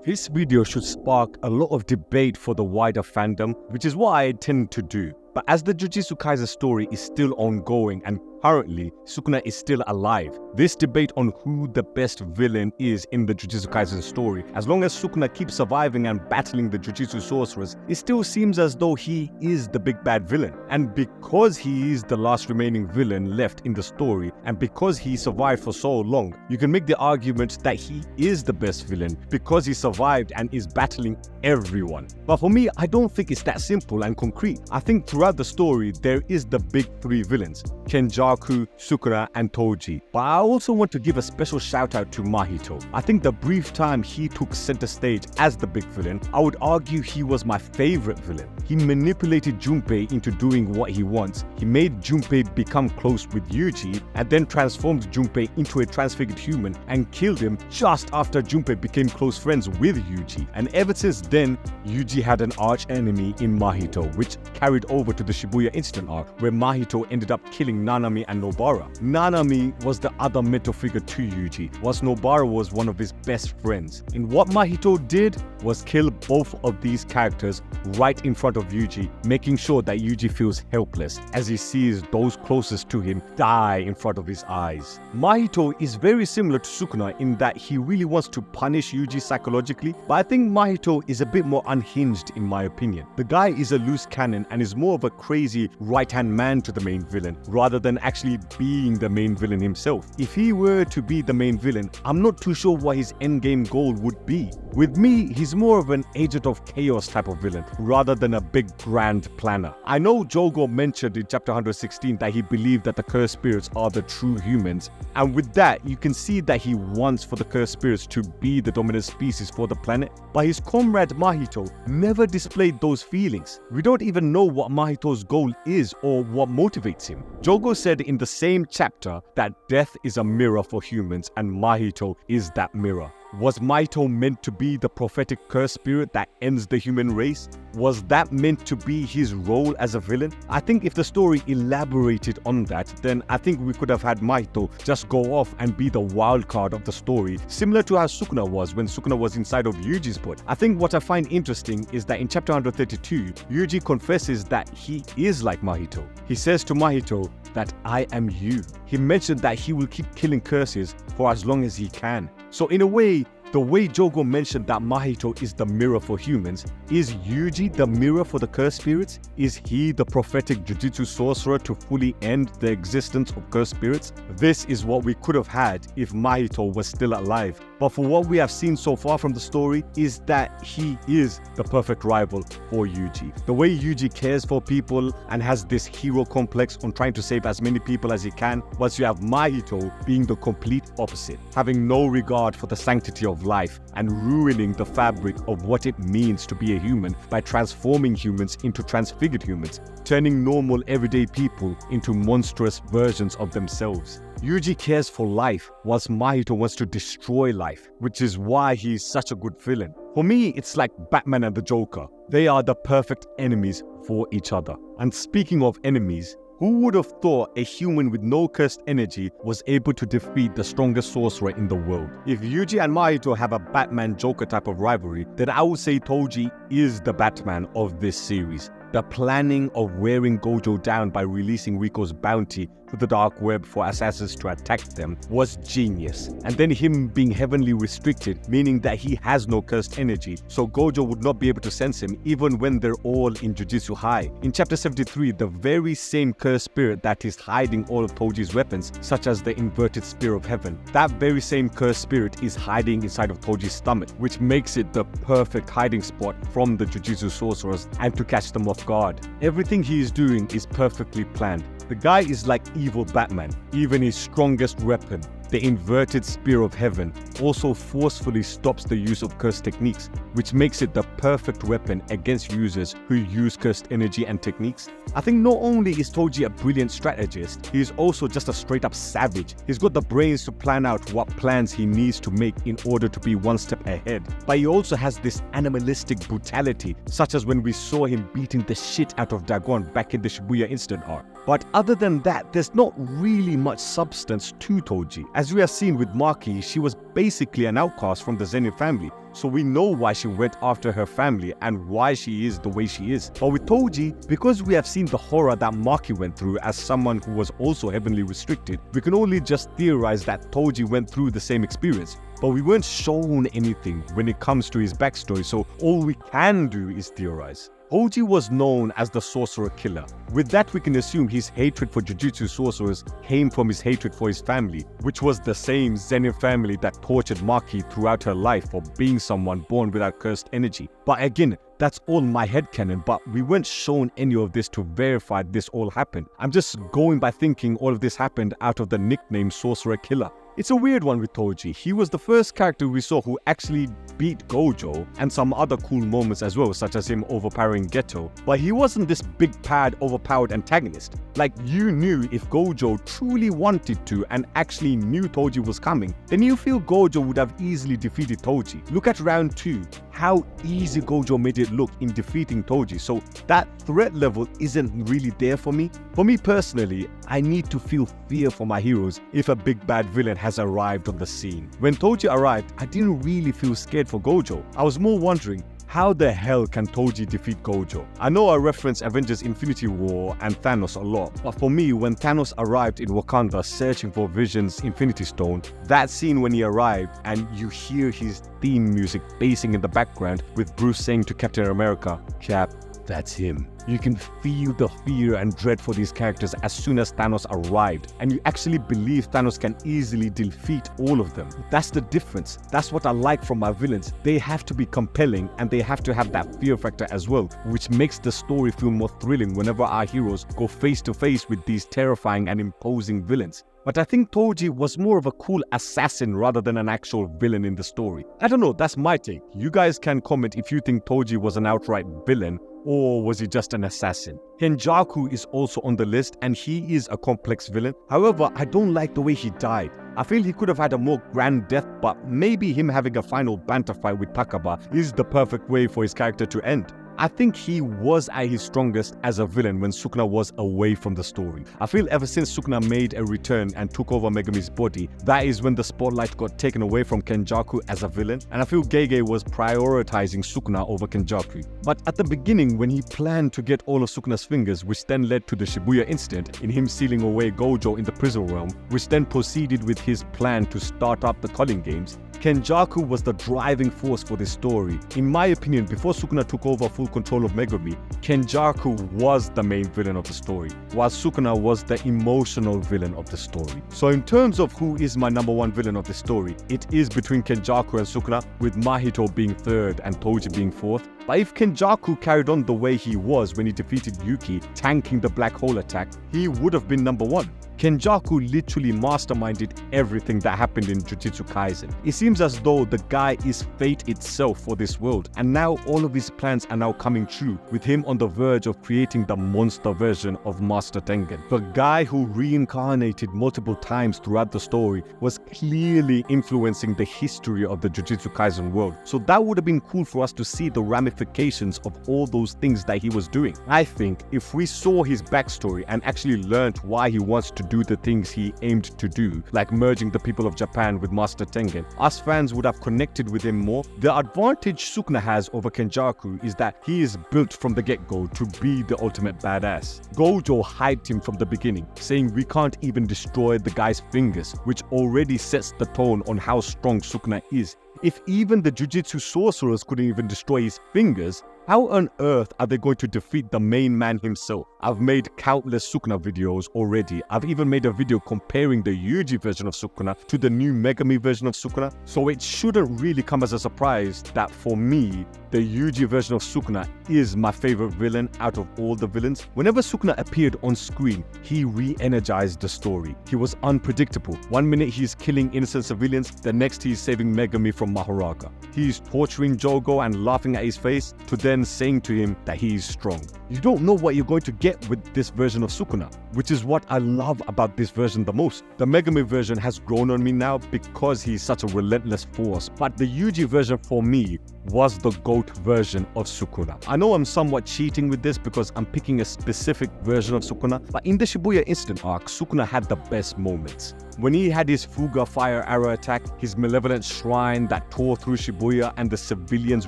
This video should spark a lot of debate for the wider fandom, which is what I tend to do. But as the Jujutsu Kaisen story is still ongoing and currently Sukuna is still alive, this debate on who the best villain is in the Jujutsu Kaisen story, as long as Sukuna keeps surviving and battling the Jujutsu sorcerers, it still seems as though he is the big bad villain. And because he is the last remaining villain left in the story, and because he survived for so long, you can make the argument that he is the best villain because he survived and is battling everyone. But for me, I don't think it's that simple and concrete. I think throughout the story, there is the big three villains: Kenjaku, Sukuna, and Toji. But I also want to give a special shout out to Mahito. I think the brief time he took center stage as the big villain, I would argue he was my favorite villain. He manipulated Junpei into doing what he wants. He made Junpei become close with Yuji and then transformed Junpei into a transfigured human and killed him just after Junpei became close friends with Yuji. And ever since then, Yuji had an arch enemy in Mahito, which carried over to the Shibuya incident arc, where Mahito ended up killing Nanami and Nobara. Nanami was the other mentor figure to Yuji, whilst Nobara was one of his best friends. And what Mahito did was kill both of these characters right in front of Yuji, making sure that Yuji feels helpless as he sees those closest to him die in front of his eyes. Mahito is very similar to Sukuna in that he really wants to punish Yuji psychologically, but I think Mahito is a bit more unhinged in my opinion. The guy is a loose cannon and is more of a crazy right-hand man to the main villain, rather than actually being the main villain himself. If he were to be the main villain, I'm not too sure what his endgame goal would be. With me, he's more of an agent of chaos type of villain, rather than a big grand planner. I know Jogo mentioned in chapter 116 that he believed that the cursed spirits are the true humans, and with that, you can see that he wants for the cursed spirits to be the dominant species for the planet, but his comrade Mahito never displayed those feelings. We don't even know what Mahito's goal is or what motivates him. Jogo said in the same chapter that death is a mirror for humans and Mahito is that mirror. Was Mahito meant to be the prophetic cursed spirit that ends the human race? Was that meant to be his role as a villain? I think if the story elaborated on that, then I think we could have had Mahito just go off and be the wild card of the story, similar to how Sukuna was when Sukuna was inside of Yuji's body. I think what I find interesting is that in chapter 132, Yuji confesses that he is like Mahito. He says to Mahito that I am you. He mentioned that he will keep killing curses for as long as he can. So in a way, the way Jogo mentioned that Mahito is the mirror for humans, is Yuji the mirror for the cursed spirits? Is he the prophetic Jujutsu sorcerer to fully end the existence of cursed spirits? This is what we could have had if Mahito was still alive. But for what we have seen so far from the story is that he is the perfect rival for Yuji. The way Yuji cares for people and has this hero complex on trying to save as many people as he can, whilst you have Mahito being the complete opposite, having no regard for the sanctity of life and ruining the fabric of what it means to be a human by transforming humans into transfigured humans, turning normal everyday people into monstrous versions of themselves. Yuji cares for life, whilst Mahito wants to destroy life, which is why he's such a good villain. For me, it's like Batman and the Joker. They are the perfect enemies for each other. And speaking of enemies, who would have thought a human with no cursed energy was able to defeat the strongest sorcerer in the world? If Yuji and Mahito have a Batman-Joker type of rivalry, then I would say Toji is the Batman of this series. The planning of wearing Gojo down by releasing Riko's bounty to the dark web for assassins to attack them was genius. And then him being heavenly restricted, meaning that he has no cursed energy, so Gojo would not be able to sense him even when they're all in Jujutsu High. In chapter 73, the very same cursed spirit that is hiding all of Toji's weapons, such as the inverted spear of heaven, that very same cursed spirit is hiding inside of Toji's stomach, which makes it the perfect hiding spot from the Jujutsu sorcerers and to catch them off guard. Everything he is doing is perfectly planned. The guy is like evil Batman. Even his strongest weapon, the inverted spear of heaven, also forcefully stops the use of cursed techniques, which makes it the perfect weapon against users who use cursed energy and techniques. I think not only is Toji a brilliant strategist, he is also just a straight up savage. He's got the brains to plan out what plans he needs to make in order to be one step ahead. But he also has this animalistic brutality, such as when we saw him beating the shit out of Dagon back in the Shibuya incident arc. But other than that, there's not really much substance to Toji. As we have seen with Maki, she was basically an outcast from the Zenin family, so we know why she went after her family and why she is the way she is. But with Toji, because we have seen the horror that Maki went through as someone who was also heavily restricted, we can only just theorize that Toji went through the same experience. But we weren't shown anything when it comes to his backstory, so all we can do is theorize. Toji was known as the sorcerer killer. With that, we can assume his hatred for Jujutsu sorcerers came from his hatred for his family, which was the same Zenin family that tortured Maki throughout her life for being someone born without cursed energy. But again, that's all my headcanon, but we weren't shown any of this to verify this all happened. I'm just going by thinking all of this happened out of the nickname Sorcerer Killer. It's a weird one with Toji. He was the first character we saw who actually beat Gojo, and some other cool moments as well, such as him overpowering Geto. But he wasn't this big bad overpowered antagonist. Like, you knew if Gojo truly wanted to and actually knew Toji was coming, then you feel Gojo would have easily defeated Toji. Look at round 2, how easy Gojo made it look in defeating Toji, so that threat level isn't really there for me. For me personally, I need to feel fear for my heroes if a big bad villain has arrived on the scene. When Toji arrived, I didn't really feel scared for Gojo. I was more wondering, how the hell can Toji defeat Gojo? I know I reference Avengers Infinity War and Thanos a lot, but for me, when Thanos arrived in Wakanda searching for Vision's Infinity Stone, that scene when he arrived and you hear his theme music basing in the background with Bruce saying to Captain America, "Cap, that's him." You can feel the fear and dread for these characters as soon as Thanos arrived, and you actually believe Thanos can easily defeat all of them. That's the difference. That's what I like from my villains. They have to be compelling and they have to have that fear factor as well, which makes the story feel more thrilling whenever our heroes go face to face with these terrifying and imposing villains. But I think Toji was more of a cool assassin rather than an actual villain in the story. I don't know, that's my take. You guys can comment if you think Toji was an outright villain or was he just an assassin. Kenjaku is also on the list and he is a complex villain. However, I don't like the way he died. I feel he could have had a more grand death, but maybe him having a final banter fight with Takaba is the perfect way for his character to end. I think he was at his strongest as a villain when Sukuna was away from the story. I feel ever since Sukuna made a return and took over Megami's body, that is when the spotlight got taken away from Kenjaku as a villain, and I feel Gege was prioritizing Sukuna over Kenjaku. But at the beginning, when he planned to get all of Sukuna's fingers, which then led to the Shibuya incident in him sealing away Gojo in the prison realm, which then proceeded with his plan to start up the Culling Games, Kenjaku was the driving force for this story. In my opinion, before Sukuna took over full control of Megami, Kenjaku was the main villain of the story, while Sukuna was the emotional villain of the story. So in terms of who is my number one villain of the story, it is between Kenjaku and Sukuna, with Mahito being third and Toji being fourth. But if Kenjaku carried on the way he was when he defeated Yuki, tanking the black hole attack, he would have been number one. Kenjaku literally masterminded everything that happened in Jujutsu Kaisen. It seems as though the guy is fate itself for this world, and now all of his plans are now coming true, with him on the verge of creating the monster version of Master Tengen. The guy who reincarnated multiple times throughout the story was clearly influencing the history of the Jujutsu Kaisen world. So that would have been cool for us to see the ramifications of all those things that he was doing. I think if we saw his backstory and actually learned why he wants to do the things he aimed to do, like merging the people of Japan with Master Tengen, us fans would have connected with him more. The advantage Sukuna has over Kenjaku is that he is built from the get-go to be the ultimate badass. Gojo hyped him from the beginning, saying we can't even destroy the guy's fingers, which already sets the tone on how strong Sukuna is. If even the Jujutsu sorcerers couldn't even destroy his fingers, how on earth are they going to defeat the main man himself? I've made countless Sukuna videos already. I've even made a video comparing the Yuji version of Sukuna to the new Megami version of Sukuna. So it shouldn't really come as a surprise that for me, the Yuji version of Sukuna is my favorite villain out of all the villains. Whenever Sukuna appeared on screen, he re-energized the story. He was unpredictable. One minute he's killing innocent civilians, the next he's saving Megami from Mahoraga. He's torturing Jogo and laughing at his face, to then saying to him that he is strong. You don't know what you're going to get with this version of Sukuna, which is what I love about this version the most. The Megami version has grown on me now because he's such a relentless force, but the Yuji version for me was the GOAT version of Sukuna. I know I'm somewhat cheating with this because I'm picking a specific version of Sukuna, but in the Shibuya Instant arc, Sukuna had the best moments. When he had his Fuga fire arrow attack, his malevolent shrine that tore through Shibuya and the civilians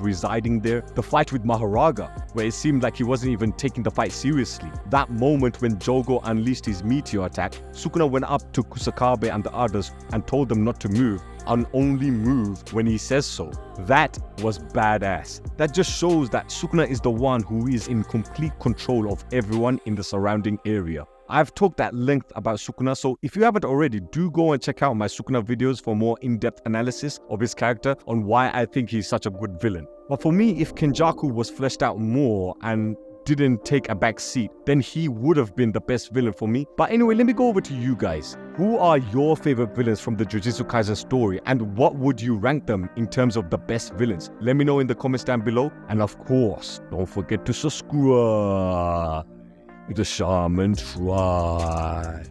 residing there, the fight with Maharaga, where it seemed like he wasn't even taking the fight seriously, that moment when Jogo unleashed his meteor attack, Sukuna went up to Kusakabe and the others and told them not to move and only move when he says so. That was badass. That just shows that Sukuna is the one who is in complete control of everyone in the surrounding area. I've talked at length about Sukuna, so if you haven't already, do go and check out my Sukuna videos for more in-depth analysis of his character on why I think he's such a good villain. But for me, if Kenjaku was fleshed out more and didn't take a back seat, then he would have been the best villain for me. But anyway, let me go over to you guys. Who are your favorite villains from the Jujutsu Kaisen story, and what would you rank them in terms of the best villains? Let me know in the comments down below, and of course, don't forget to subscribe. The Shaman Tribe.